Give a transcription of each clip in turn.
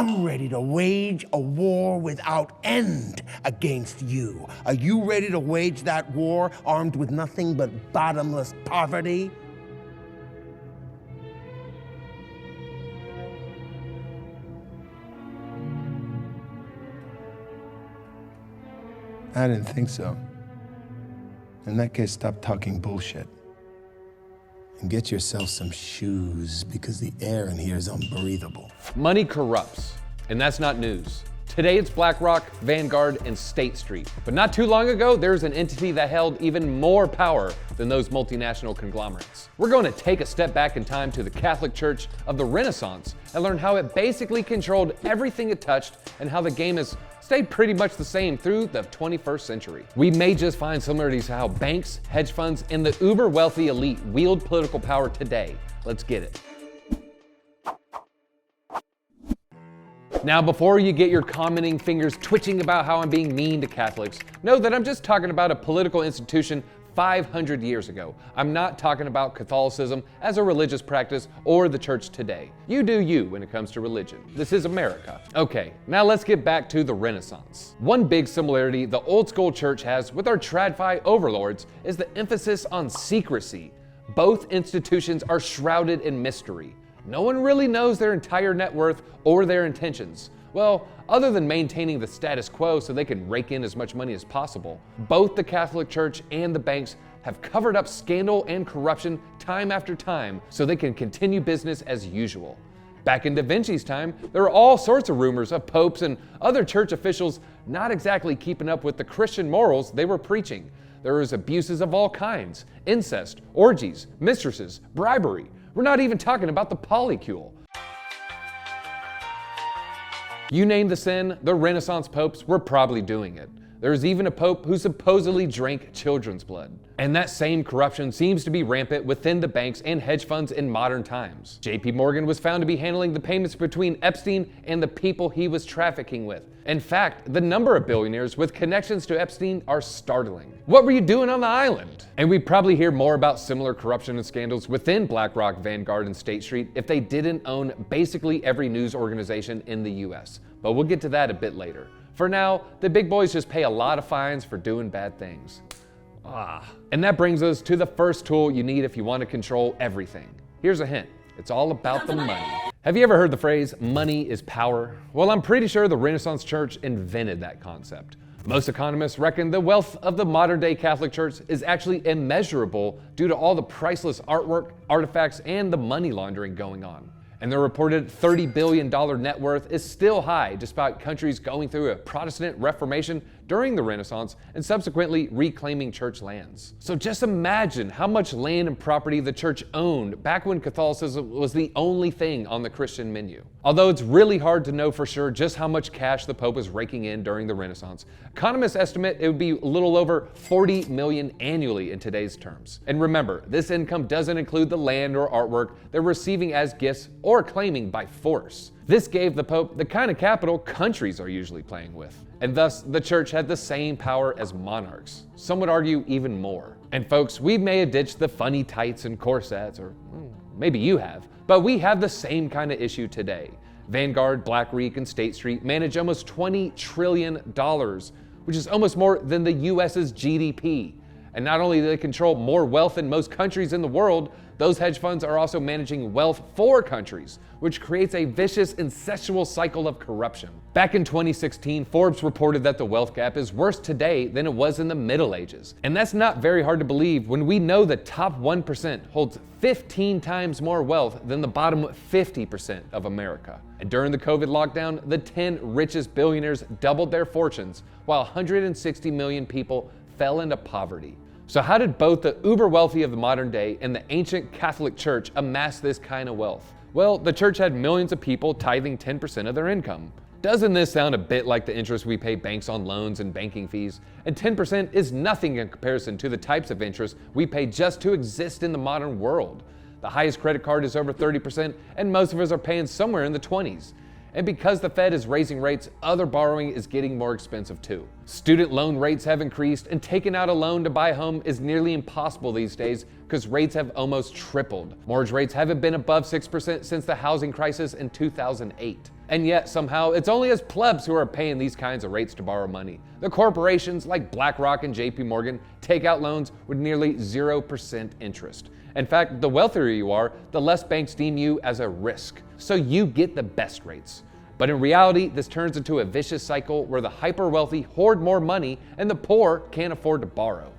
I'm ready to wage a war without end against you. Are you ready to wage that war armed with nothing but bottomless poverty? I didn't think so. In that case, stop talking bullshit. And get yourself some shoes, because the air in here is unbreathable. Money corrupts, and that's not news. Today it's Blackrock, Vanguard, and State Street. But not too long ago, there's an entity that held even more power than those multinational conglomerates. We're going to take a step back in time to the Catholic Church of the Renaissance and learn how it basically controlled everything it touched and how the game has stayed pretty much the same through the 21st century. We may just find similarities to how banks, hedge funds, and the uber wealthy elite wield political power today. Let's get it. Now, before you get your commenting fingers twitching about how I'm being mean to Catholics, know that I'm just talking about a political institution 500 years ago. I'm not talking about Catholicism as a religious practice or the church today. You do you when it comes to religion. This is America. Okay, now let's get back to the Renaissance. One big similarity the old school church has with our TradFi overlords is the emphasis on secrecy. Both institutions are shrouded in mystery. No one really knows their entire net worth or their intentions. Well, other than maintaining the status quo so they can rake in as much money as possible, both the Catholic Church and the banks have covered up scandal and corruption time after time so they can continue business as usual. Back in Da Vinci's time, there were all sorts of rumors of popes and other church officials not exactly keeping up with the Christian morals they were preaching. There was abuses of all kinds, incest, orgies, mistresses, bribery. We're not even talking about the polycule. You name the sin, the Renaissance popes were probably doing it. There's even a pope who supposedly drank children's blood. And that same corruption seems to be rampant within the banks and hedge funds in modern times. JP Morgan was found to be handling the payments between Epstein and the people he was trafficking with. In fact, the number of billionaires with connections to Epstein are startling. What were you doing on the island? And we'd probably hear more about similar corruption and scandals within Blackrock, Vanguard, and State Street if they didn't own basically every news organization in the US. But we'll get to that a bit later. For now, the big boys just pay a lot of fines for doing bad things. And that brings us to the first tool you need if you want to control everything. Here's a hint. It's all about the money. Have you ever heard the phrase, money is power? Well, I'm pretty sure the Renaissance Church invented that concept. Most economists reckon the wealth of the modern day Catholic Church is actually immeasurable due to all the priceless artwork, artifacts, and the money laundering going on. And the reported $30 billion net worth is still high despite countries going through a Protestant Reformation during the Renaissance and subsequently reclaiming church lands. So just imagine how much land and property the church owned back when Catholicism was the only thing on the Christian menu. Although it's really hard to know for sure just how much cash the Pope was raking in during the Renaissance, economists estimate it would be a little over 40 million annually in today's terms. And remember, this income doesn't include the land or artwork they're receiving as gifts or claiming by force. This gave the Pope the kind of capital countries are usually playing with. And thus, the church had the same power as monarchs. Some would argue even more. And folks, we may have ditched the funny tights and corsets, or maybe you have, but we have the same kind of issue today. Vanguard, Blackrock, and State Street manage almost $20 trillion, which is almost more than the US's GDP. And not only do they control more wealth than most countries in the world, those hedge funds are also managing wealth for countries, which creates a vicious incestual cycle of corruption. Back in 2016, Forbes reported that the wealth gap is worse today than it was in the Middle Ages. And that's not very hard to believe when we know the top 1% holds 15 times more wealth than the bottom 50% of America. And during the COVID lockdown, the 10 richest billionaires doubled their fortunes, while 160 million people fell into poverty. So how did both the uber wealthy of the modern day and the ancient Catholic Church amass this kind of wealth? Well, the church had millions of people tithing 10% of their income. Doesn't this sound a bit like the interest we pay banks on loans and banking fees? And 10% is nothing in comparison to the types of interest we pay just to exist in the modern world. The highest credit card is over 30%, and most of us are paying somewhere in the 20s. And because the Fed is raising rates, other borrowing is getting more expensive too. Student loan rates have increased, and taking out a loan to buy a home is nearly impossible these days because rates have almost tripled. Mortgage rates haven't been above 6% since the housing crisis in 2008. And yet, somehow, it's only us plebs who are paying these kinds of rates to borrow money. The corporations like Blackrock and JP Morgan take out loans with nearly 0% interest. In fact, the wealthier you are, the less banks deem you as a risk. So you get the best rates. But in reality, this turns into a vicious cycle where the hyper-wealthy hoard more money and the poor can't afford to borrow.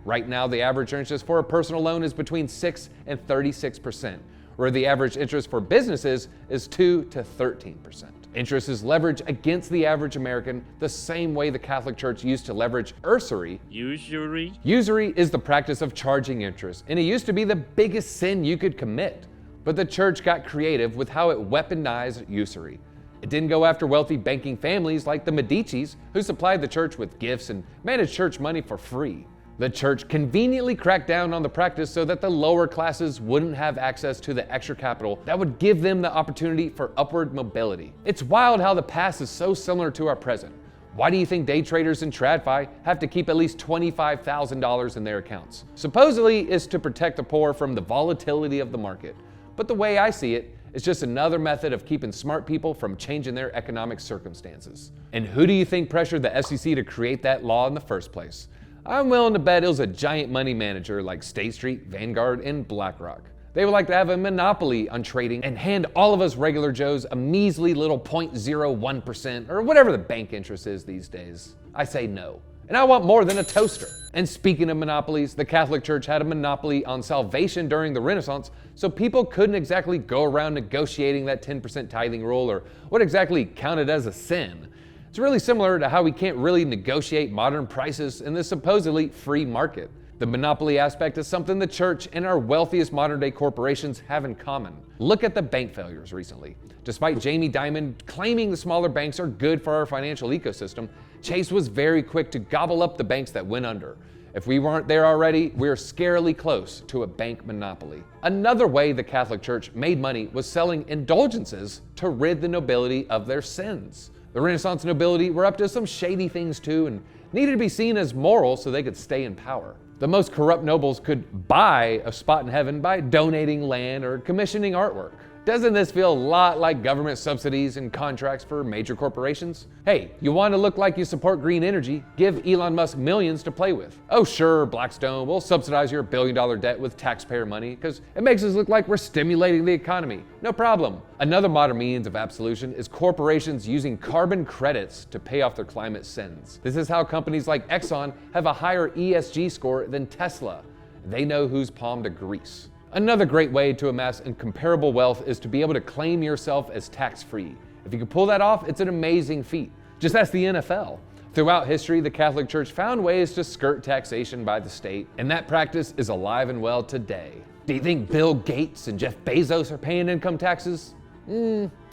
Right now, the average interest for a personal loan is between 6 and 36%, where the average interest for businesses is 2 to 13%. Interest is leverage against the average American the same way the Catholic Church used to leverage usury. Usury? Usury is the practice of charging interest, and it used to be the biggest sin you could commit. But the church got creative with how it weaponized usury. It didn't go after wealthy banking families like the Medicis, who supplied the church with gifts and managed church money for free. The church conveniently cracked down on the practice so that the lower classes wouldn't have access to the extra capital that would give them the opportunity for upward mobility. It's wild how the past is so similar to our present. Why do you think day traders in TradFi have to keep at least $25,000 in their accounts? Supposedly it's to protect the poor from the volatility of the market. But the way I see it, it's just another method of keeping smart people from changing their economic circumstances. And who do you think pressured the SEC to create that law in the first place? I'm willing to bet it was a giant money manager like State Street, Vanguard, and Blackrock. They would like to have a monopoly on trading and hand all of us regular Joes a measly little 0.01% or whatever the bank interest is these days. I say no. And I want more than a toaster. And speaking of monopolies, the Catholic Church had a monopoly on salvation during the Renaissance, so people couldn't exactly go around negotiating that 10% tithing rule or what exactly counted as a sin. It's really similar to how we can't really negotiate modern prices in this supposedly free market. The monopoly aspect is something the church and our wealthiest modern day corporations have in common. Look at the bank failures recently. Despite Jamie Dimon claiming the smaller banks are good for our financial ecosystem, Chase was very quick to gobble up the banks that went under. If we weren't there already, we're scarily close to a bank monopoly. Another way the Catholic Church made money was selling indulgences to rid the nobility of their sins. The Renaissance nobility were up to some shady things too and needed to be seen as moral so they could stay in power. The most corrupt nobles could buy a spot in heaven by donating land or commissioning artwork. Doesn't this feel a lot like government subsidies and contracts for major corporations? Hey, you want to look like you support green energy? Give Elon Musk millions to play with. Oh sure, Blackstone, we'll subsidize your billion-dollar debt with taxpayer money because it makes us look like we're stimulating the economy. No problem. Another modern means of absolution is corporations using carbon credits to pay off their climate sins. This is how companies like Exxon have a higher ESG score than Tesla. They know whose palm to grease. Another great way to amass incomparable wealth is to be able to claim yourself as tax-free. If you can pull that off, it's an amazing feat. Just ask the NFL. Throughout history, the Catholic Church found ways to skirt taxation by the state, and that practice is alive and well today. Do you think Bill Gates and Jeff Bezos are paying income taxes?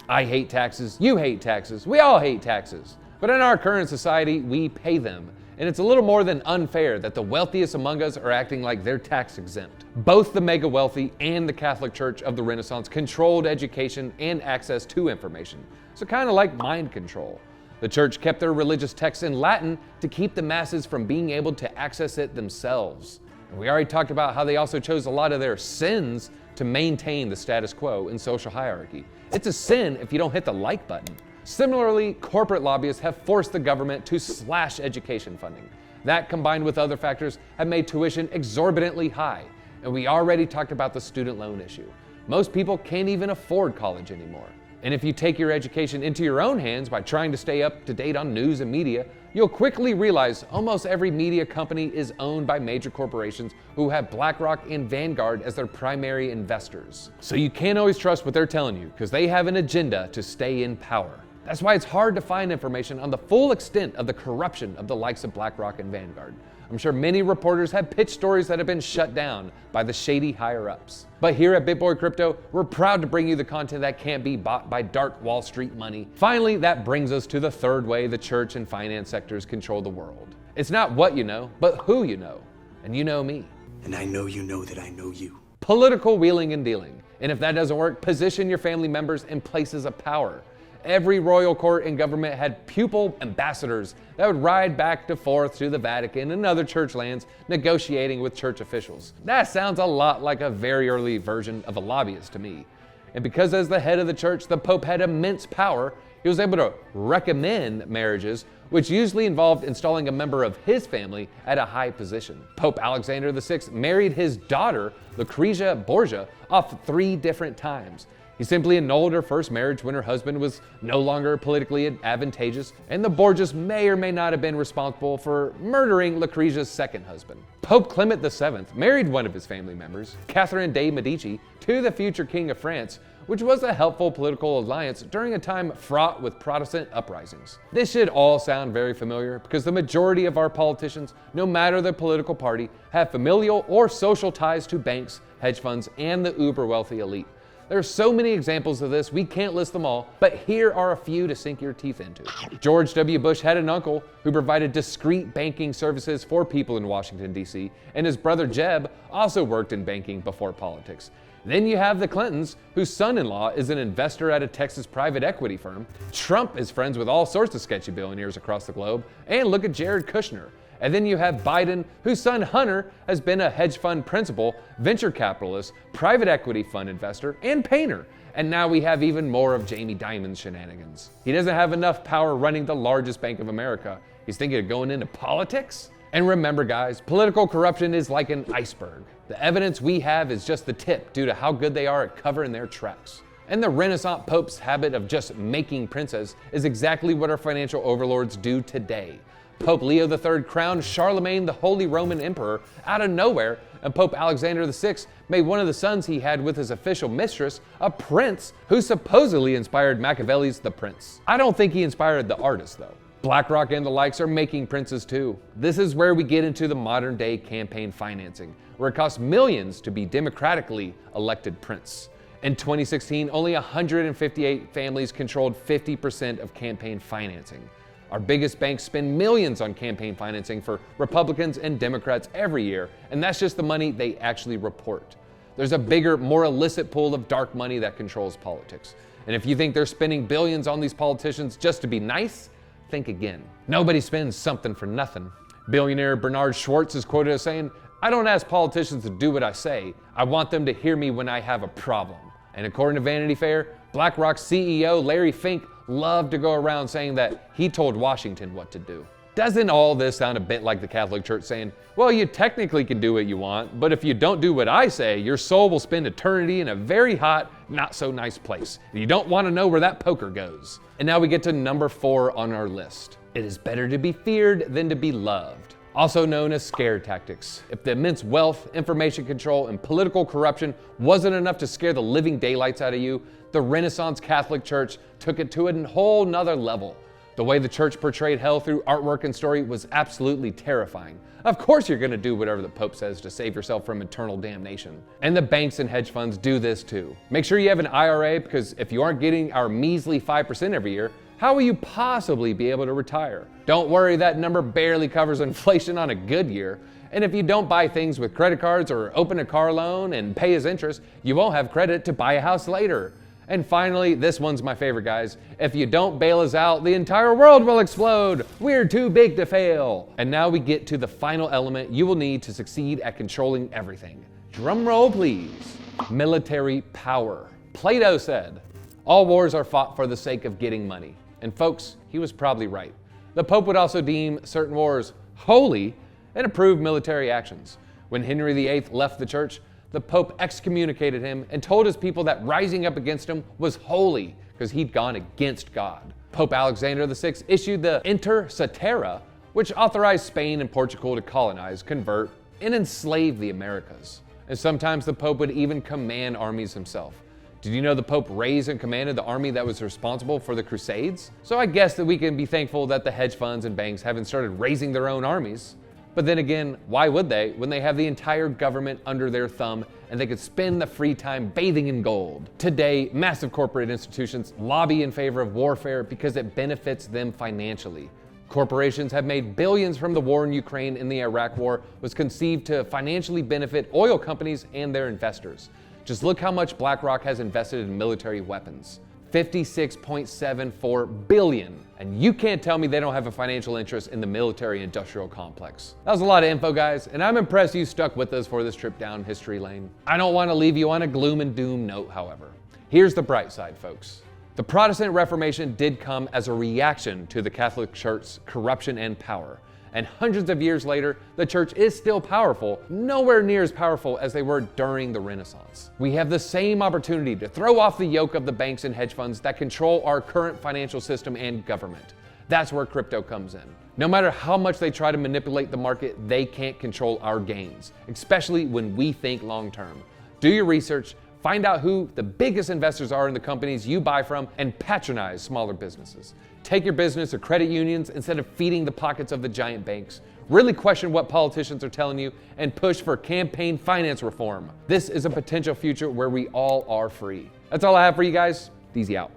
I hate taxes, you hate taxes, we all hate taxes. But in our current society, we pay them. And it's a little more than unfair that the wealthiest among us are acting like they're tax exempt. Both the mega wealthy and the Catholic Church of the Renaissance controlled education and access to information. So kind of like mind control. The church kept their religious texts in Latin to keep the masses from being able to access it themselves. And we already talked about how they also chose a lot of their sins to maintain the status quo in social hierarchy. It's a sin if you don't hit the like button. Similarly, corporate lobbyists have forced the government to slash education funding. That, combined with other factors, have made tuition exorbitantly high. And we already talked about the student loan issue. Most people can't even afford college anymore. And if you take your education into your own hands by trying to stay up to date on news and media, you'll quickly realize almost every media company is owned by major corporations who have Blackrock and Vanguard as their primary investors. So you can't always trust what they're telling you because they have an agenda to stay in power. That's why it's hard to find information on the full extent of the corruption of the likes of Blackrock and Vanguard. I'm sure many reporters have pitched stories that have been shut down by the shady higher-ups. But here at BitBoy Crypto, we're proud to bring you the content that can't be bought by dark Wall Street money. Finally, that brings us to the third way the church and finance sectors control the world. It's not what you know, but who you know. And you know me. And I know you know that I know you. Political wheeling and dealing. And if that doesn't work, position your family members in places of power. every royal court and government had pupil ambassadors that would ride back and forth to the Vatican and other church lands negotiating with church officials. That sounds a lot like a very early version of a lobbyist to me. And because as the head of the church, the Pope had immense power, he was able to recommend marriages, which usually involved installing a member of his family at a high position. Pope Alexander VI married his daughter, Lucrezia Borgia, off 3 different times. He simply annulled her first marriage when her husband was no longer politically advantageous, and the Borgias may or may not have been responsible for murdering Lucrezia's second husband. Pope Clement VII married one of his family members, Catherine de' Medici, to the future King of France, which was a helpful political alliance during a time fraught with Protestant uprisings. This should all sound very familiar because the majority of our politicians, no matter the political party, have familial or social ties to banks, hedge funds, and the uber wealthy elite. There are so many examples of this, we can't list them all, but here are a few to sink your teeth into. George W. Bush had an uncle who provided discreet banking services for people in Washington, D.C., and his brother Jeb also worked in banking before politics. Then you have the Clintons, whose son-in-law is an investor at a Texas private equity firm. Trump is friends with all sorts of sketchy billionaires across the globe. And look at Jared Kushner. And then you have Biden, whose son Hunter has been a hedge fund principal, venture capitalist, private equity fund investor, and painter. And now we have even more of Jamie Dimon's shenanigans. He doesn't have enough power running the largest bank of America. He's thinking of going into politics? And remember guys, political corruption is like an iceberg. The evidence we have is just the tip due to how good they are at covering their tracks. And the Renaissance Pope's habit of just making princes is exactly what our financial overlords do today. Pope Leo III crowned Charlemagne the Holy Roman Emperor out of nowhere, and Pope Alexander VI made one of the sons he had with his official mistress a prince who supposedly inspired Machiavelli's The Prince. I don't think he inspired the artist though. BlackRock and the likes are making princes too. This is where we get into the modern day campaign financing, where it costs millions to be democratically elected prince. In 2016, only 158 families controlled 50% of campaign financing. Our biggest banks spend millions on campaign financing for Republicans and Democrats every year, and that's just the money they actually report. There's a bigger, more illicit pool of dark money that controls politics. And if you think they're spending billions on these politicians just to be nice, think again. Nobody spends something for nothing. Billionaire Bernard Schwartz is quoted as saying, "I don't ask politicians to do what I say. I want them to hear me when I have a problem." And according to Vanity Fair, BlackRock CEO Larry Fink loved to go around saying that he told Washington what to do. Doesn't all this sound a bit like the Catholic Church saying, well, you technically can do what you want, but if you don't do what I say, your soul will spend eternity in a very hot, not so nice place. You don't want to know where that poker goes. And now we get to number 4 on our list. It is better to be feared than to be loved. Also known as scare tactics. If the immense wealth, information control, and political corruption wasn't enough to scare the living daylights out of you, the Renaissance Catholic Church took it to a whole nother level. The way the church portrayed hell through artwork and story was absolutely terrifying. Of course you're going to do whatever the Pope says to save yourself from eternal damnation. And the banks and hedge funds do this too. Make sure you have an IRA, because if you aren't getting our measly 5% every year, how will you possibly be able to retire? Don't worry, that number barely covers inflation on a good year. And if you don't buy things with credit cards or open a car loan and pay as interest, you won't have credit to buy a house later. And finally, this one's my favorite, guys. If you don't bail us out, the entire world will explode. We're too big to fail. And now we get to the final element you will need to succeed at controlling everything. Drum roll, please. Military power. Plato said, all wars are fought for the sake of getting money. And folks, he was probably right. The Pope would also deem certain wars holy and approve military actions. When Henry VIII left the church, the Pope excommunicated him and told his people that rising up against him was holy because he'd gone against God. Pope Alexander VI issued the Inter Cetera, which authorized Spain and Portugal to colonize, convert, and enslave the Americas. And sometimes the Pope would even command armies himself. Did you know the Pope raised and commanded the army that was responsible for the Crusades? So I guess that we can be thankful that the hedge funds and banks haven't started raising their own armies. But then again, why would they when they have the entire government under their thumb and they could spend the free time bathing in gold? Today, massive corporate institutions lobby in favor of warfare because it benefits them financially. Corporations have made billions from the war in Ukraine, and the Iraq War was conceived to financially benefit oil companies and their investors. Just look how much BlackRock has invested in military weapons. 56.74 billion. And you can't tell me they don't have a financial interest in the military-industrial complex. That was a lot of info, guys, and I'm impressed you stuck with us for this trip down history lane. I don't want to leave you on a gloom and doom note, however. Here's the bright side, folks. The Protestant Reformation did come as a reaction to the Catholic Church's corruption and power. And hundreds of years later, the church is still powerful, nowhere near as powerful as they were during the Renaissance. We have the same opportunity to throw off the yoke of the banks and hedge funds that control our current financial system and government. That's where crypto comes in. No matter how much they try to manipulate the market, they can't control our gains, especially when we think long term. Do your research, find out who the biggest investors are in the companies you buy from, and patronize smaller businesses. Take your business to credit unions instead of feeding the pockets of the giant banks. Really question what politicians are telling you and push for campaign finance reform. This is a potential future where we all are free. That's all I have for you guys. Deezy out.